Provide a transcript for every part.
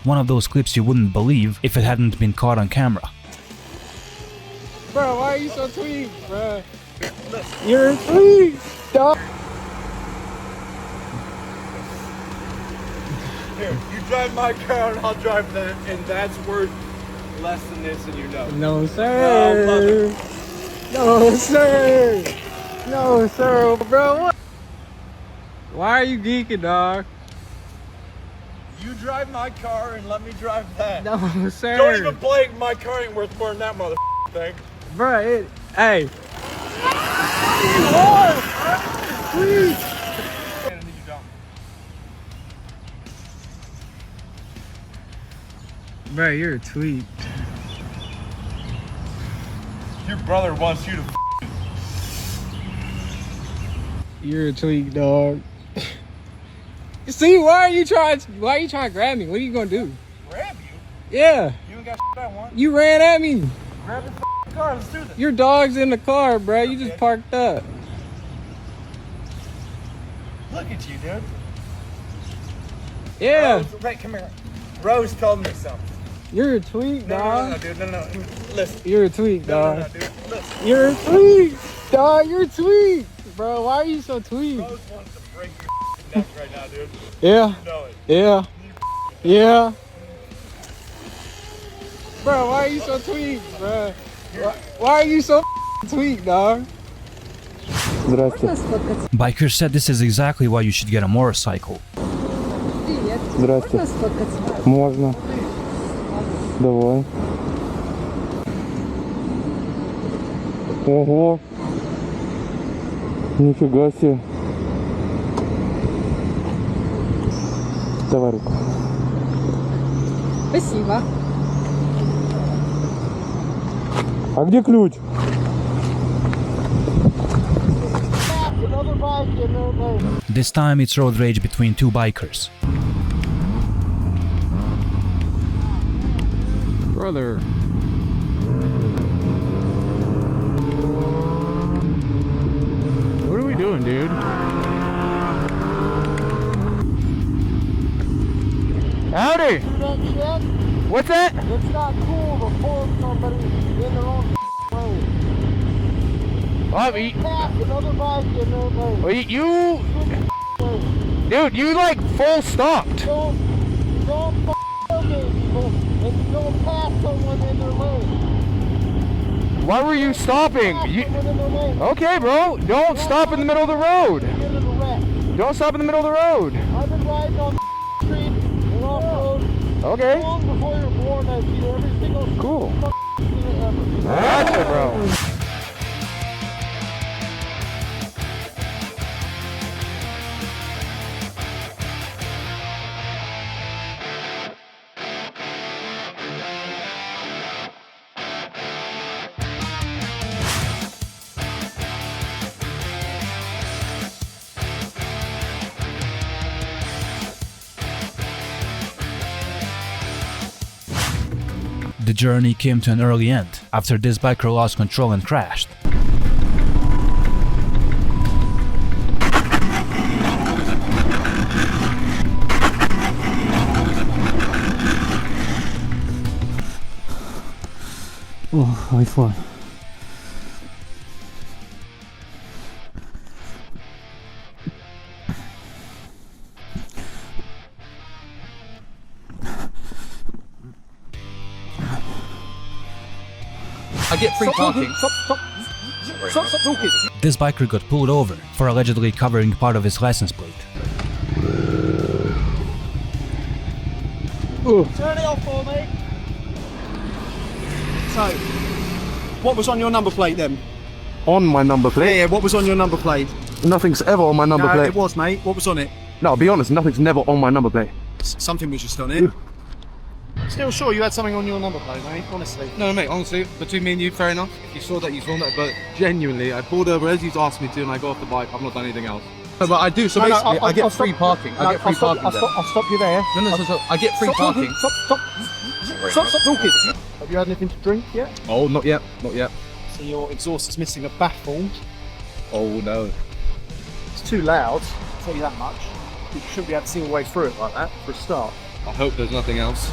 One of those clips you wouldn't believe if it hadn't been caught on camera. Bro, why are you so tweaked, bro? You're tweaked, dog. Here, you drive my car and I'll drive that, and that's worth less than this, and you know. No, sir. No, sir. No, sir. Bro, what? Why are you geeking, dog? You drive my car and let me drive that. No, sir. Don't even blame my car ain't worth more than that mother thing. Bro, hey. Bro, you're a tweak. Your brother wants you to You're a tweak, dog. See, why are you trying to grab me? What are you gonna do? grab you? Yeah. You ain't got I want. You ran at me. Grab the car, let's do this. Your dog's in the car, bro. You just parked up. Look at you, dude. Yeah. Rose, wait, come here. Rose told me something. You're a tweak, dog. No, dude, no. Listen. You're a tweak, dog. No, dude. Listen. You're a tweak, dog. You're a tweak, bro. Why are you so tweak? Rose wants to break your neck right now, dude. Yeah. You know it. Yeah. Yeah. Bro, why are you so tweak, bro? Why are you so tweak, dog? Здрасте. Biker said this is exactly why you should get a motorcycle. Здрасте. Можно. Давай. Ого. Нифига себе. Давай руку. Спасибо. А где ключ? This time it's road rage between two bikers. Brother. What are we doing, dude? Howdy! What's that? It's not cool to pull somebody in their own lane. Pass another bike in their lane. Dude, you like full stopped. Don't tailgate people and don't pass someone in their lane. Why were you stopping? Pass someone in their lane. Okay, bro. Don't stop in the middle of the road. Get in a wreck. Don't stop in the middle of the road. I've been riding on the street and off road Okay. long before you're born. I've seen every single Cool. thing ever. Gotcha, bro. The journey came to an early end after this biker lost control and crashed. Oh, iPhone. I get free parking. Stop talking. This biker got pulled over for allegedly covering part of his license plate. Turn it off for me. So, what was on your number plate then? On my number plate? Yeah, what was on your number plate? Nothing's ever on my number No, plate. it was, mate. What was on it? No, I'll be honest, nothing's never on my number plate. Something was just on it. Still sure you had something on your number plate, mate, honestly. No, mate, honestly, between me and you, fair enough. If you saw that, you saw that. But genuinely, I pulled over as he's asked me to and I got off the bike. I've not done anything else. No, but I do, so basically, I get free parking. I get free parking. I'll stop you there. No, I get free parking. Stop talking. Have you had anything to drink yet? Oh, not yet, not yet. So your exhaust is missing a baffle. Oh no. It's too loud, I'll tell you that much. You shouldn't be able to see all the way through it like that for a start. I hope there's nothing else.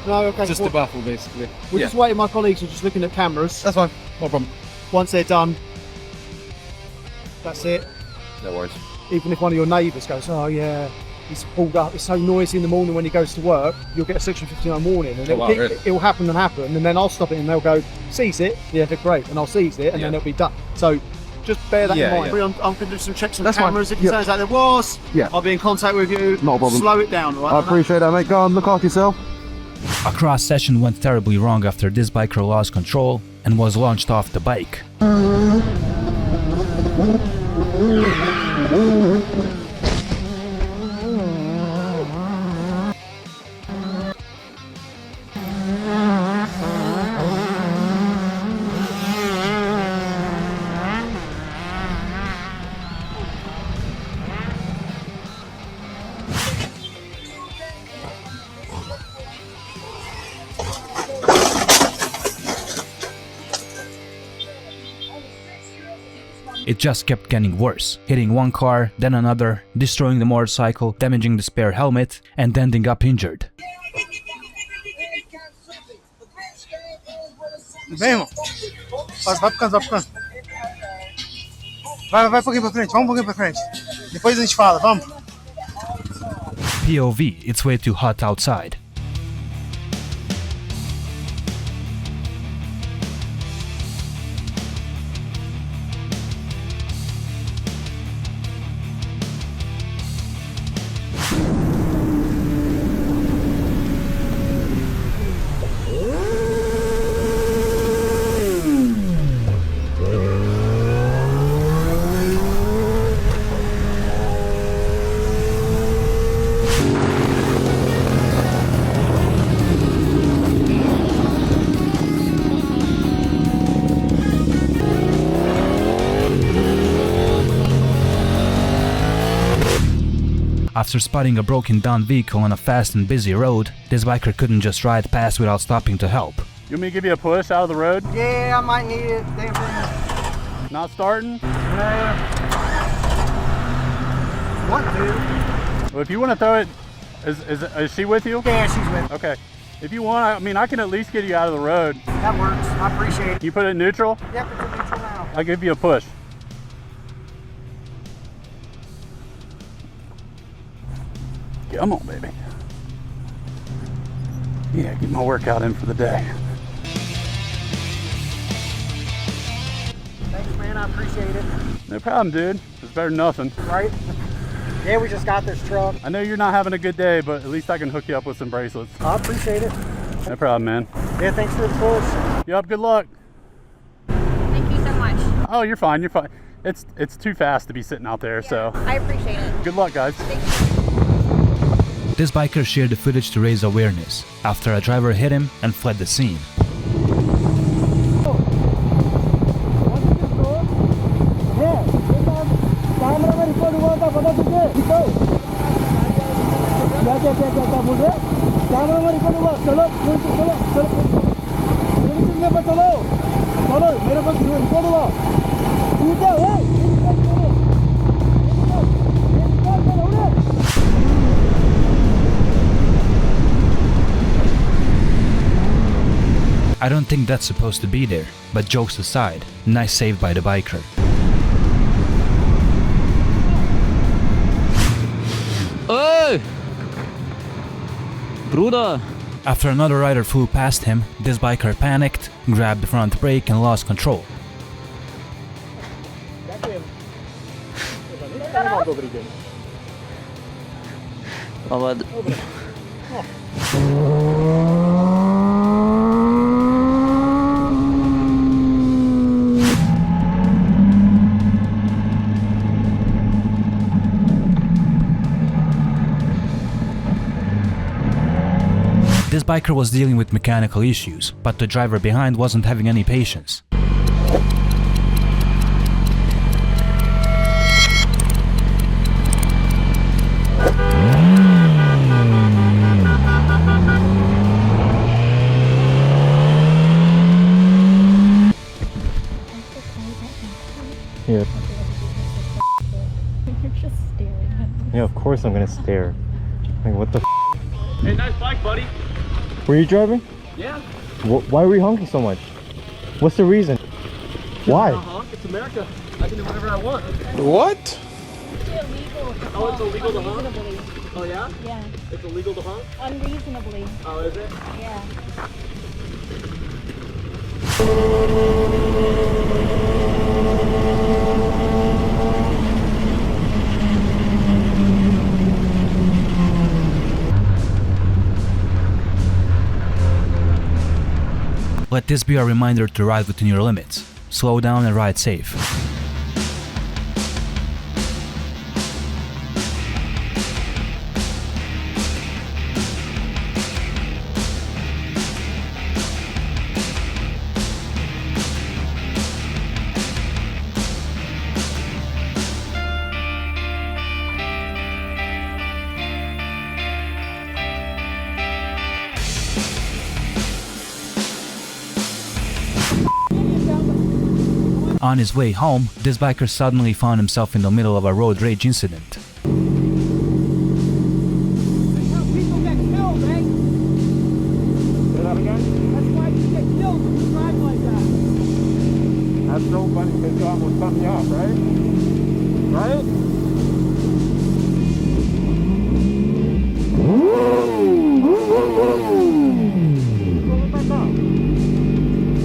No, okay. Just the baffle, basically. We're just waiting. My colleagues are just looking at cameras. That's fine. No problem. Once they're done, that's it. No worries. Even if one of your neighbours goes, oh yeah, he's pulled up, it's so noisy in the morning when he goes to work, you'll get a section 59 warning, and it'll happen and happen, and then I'll stop it and they'll go, seize it, yeah, they're great, and I'll seize it, and then it'll be done. So just bear that in mind. Yeah. I'm going to do some checks on That's cameras. fine. If it turns out there was, I'll be in contact with you. Not a problem. Slow it down, right? I appreciate that, mate. Go on, look after yourself. A cross session went terribly wrong after this biker lost control and was launched off the bike. It just kept getting worse, hitting one car, then another, destroying the motorcycle, damaging the spare helmet, and ending up injured. Vem, vai ficando, vai ficando. Vai um pouquinho pra frente, vamos um pouquinho pra frente. Depois a gente fala, vamos. POV, it's way too hot outside. After spotting a broken down vehicle on a fast and busy road, this biker couldn't just ride past without stopping to help. You want me to give you a push out of the road? Yeah, I might need it. Damn thing. Not starting? What, dude? Well, if you want to throw it, is she with you? Yeah, she's with me. Okay. If you want, I mean, I can at least get you out of the road. That works. I appreciate it. You put it in neutral? Yep, it's in neutral now. I'll give you a push. Come on, baby. Yeah, get my workout in for the day. Thanks, man. I appreciate it. No problem, dude. It's better than nothing. Right? Yeah, we just got this truck. I know you're not having a good day, but at least I can hook you up with some bracelets. I appreciate it. No problem, man. Yeah, thanks for the push. Yep, good luck. Thank you so much. Oh, you're fine, you're fine. It's too fast to be sitting out there, so. I appreciate it. Good luck, guys. This biker shared the footage to raise awareness, after a driver hit him and fled the scene. I don't think that's supposed to be there, but jokes aside, nice save by the biker. Hey! Bruder! After another rider flew past him, this biker panicked, grabbed the front brake and lost control. This biker was dealing with mechanical issues, but the driver behind wasn't having any patience. Yeah, of course I'm gonna stare. Like, what the f? Hey, nice bike, buddy. Were you driving? Yeah. Why were you honking so much? What's the reason? Why? Honk. It's America. I can do whatever I want. What? It's illegal to Oh, it's illegal to honk? unreasonably. Oh, yeah? Yeah. It's illegal to honk? Unreasonably. Oh, is it? Yeah. Let this be a reminder to ride within your limits. Slow down and ride safe. On his way home, this biker suddenly found himself in the middle of a road rage incident. That's how people get killed, eh? Say that again? That's why you get killed when you drive like that. That's so funny because you almost cut me off, right? Right?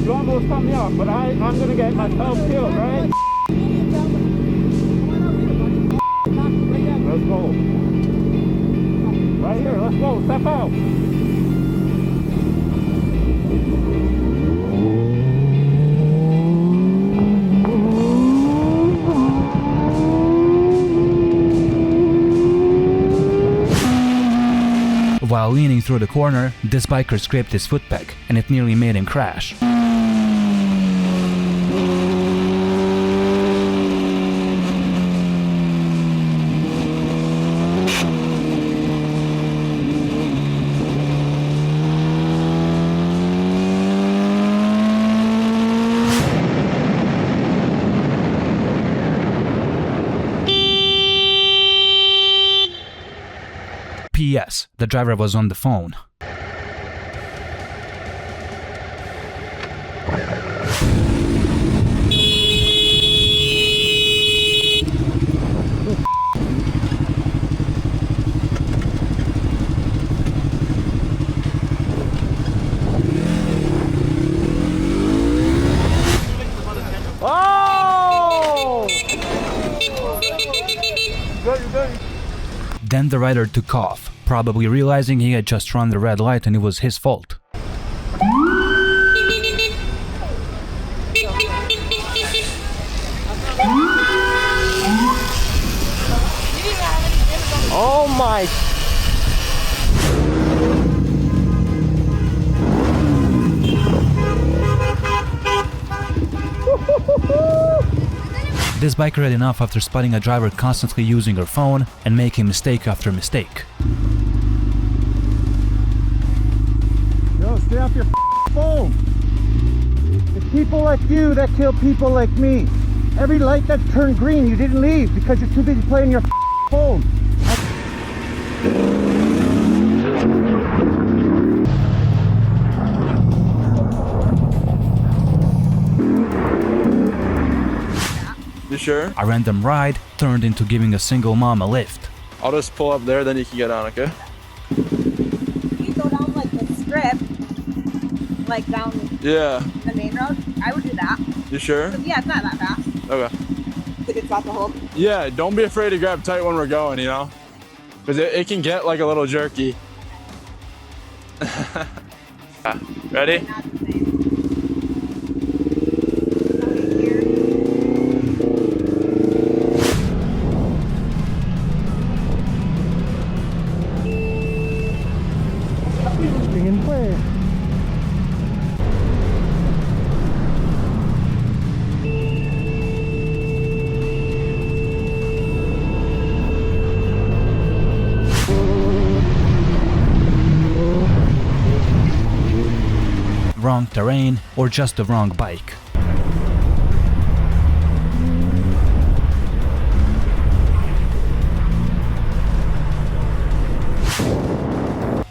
You almost cut me off, but I'm gonna get myself killed, right? Let's go. Right here, let's go, step out. While leaning through the corner, this biker scraped his foot peg, and it nearly made him crash. P.S. The driver was on the phone. Oh! Good. Then the rider took off, probably realizing he had just run the red light and it was his fault. Oh my! This biker had enough after spotting a driver constantly using her phone and making mistake after mistake. Yo, stay off your phone. It's people like you that kill people like me. Every light that turned green, you didn't leave because you're too busy playing your phone. You sure? A random ride turned into giving a single mom a lift. I'll just pull up there, then you can get on, okay? You go down like the strip, like down Yeah. the main road. I would do that. You sure? Yeah, it's not that fast. Okay. Like it's got the whole. Yeah, don't be afraid to grab tight when we're going, you know? Because it can get like a little jerky. Ready? Not the same. Tingin pa eh. Wrong terrain or just the wrong bike.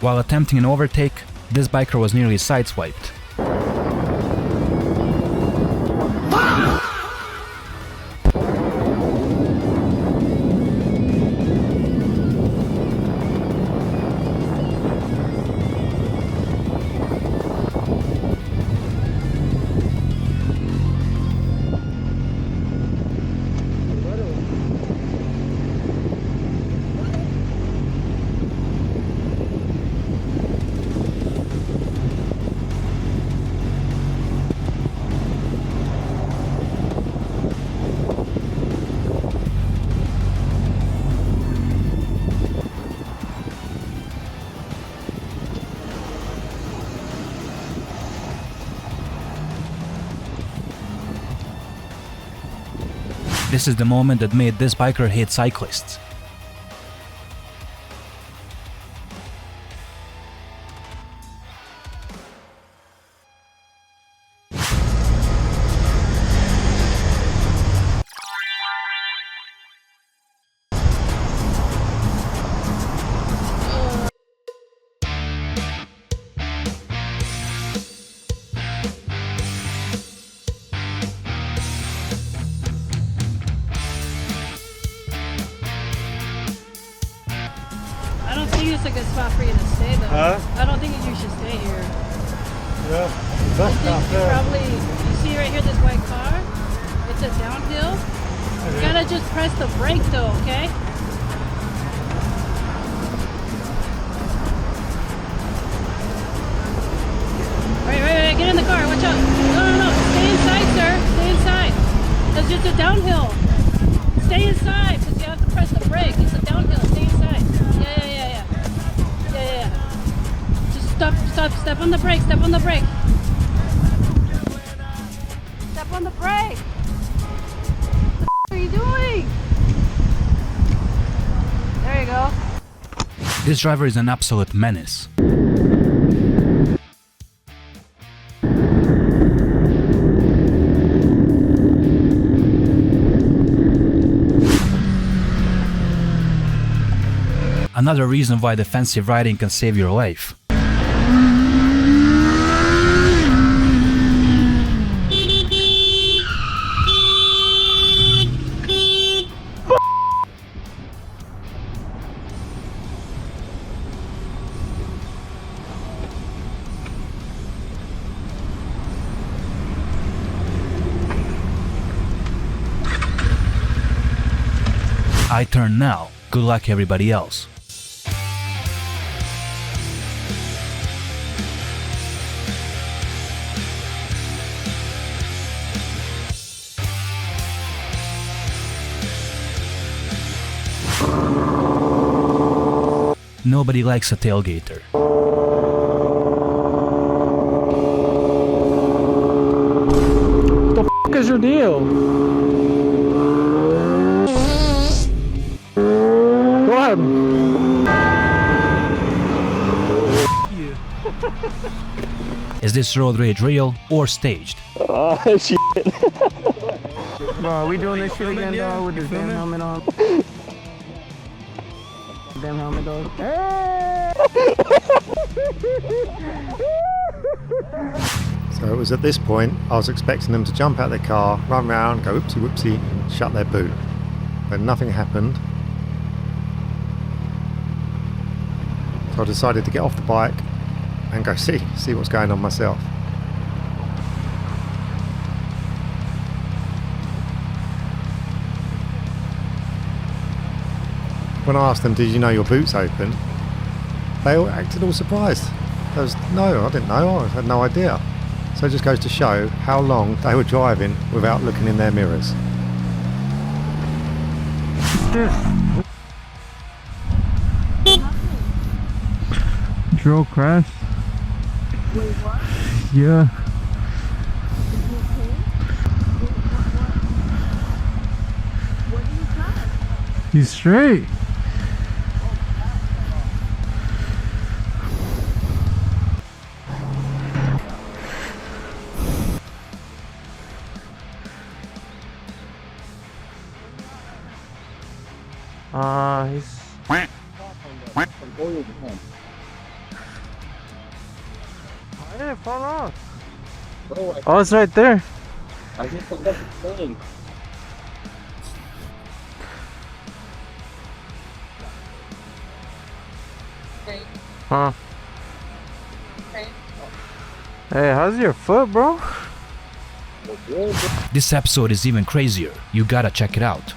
While attempting an overtake, this biker was nearly sideswiped. This is the moment that made this biker hate cyclists. It's a good spot for you to stay, though. Huh? I don't think you should stay here. Yeah, I think you probably, you see right here this white car? It's a downhill. You gotta just press the brake though, okay? Right, get in the car, watch out. No, stay inside, sir, stay inside. It's just a downhill. Stay inside, because you have to press the brake. It's a downhill, stay inside. Yeah. Just step on the brake, step on the brake. Step on the brake. What are you doing? There you go. This driver is an absolute menace. Another reason why defensive riding can save your life. I turn now. Good luck everybody else. Nobody likes a tailgater. What the f*** is your deal? Go ahead. Is this road rage real or staged? Oh, shit. Bro, are we doing this shit again, dog, with this damn helmet on? Damn helmet, dog. So it was at this point I was expecting them to jump out of their car, run round, go whoopsie whoopsie, and shut their boot. But nothing happened. So I decided to get off the bike and go see what's going on myself. When I asked them, did you know your boot's open? They all acted all surprised. They was, no, I didn't know, I had no idea. So it just goes to show how long they were driving without looking in their mirrors. Drill crash. Wait, what? Yeah. What did you cut? He's straight. Hey, fall off. Oh, it's right there. I just forgot the thing. Huh? Hey, how's your foot, bro? This episode is even crazier. You gotta check it out.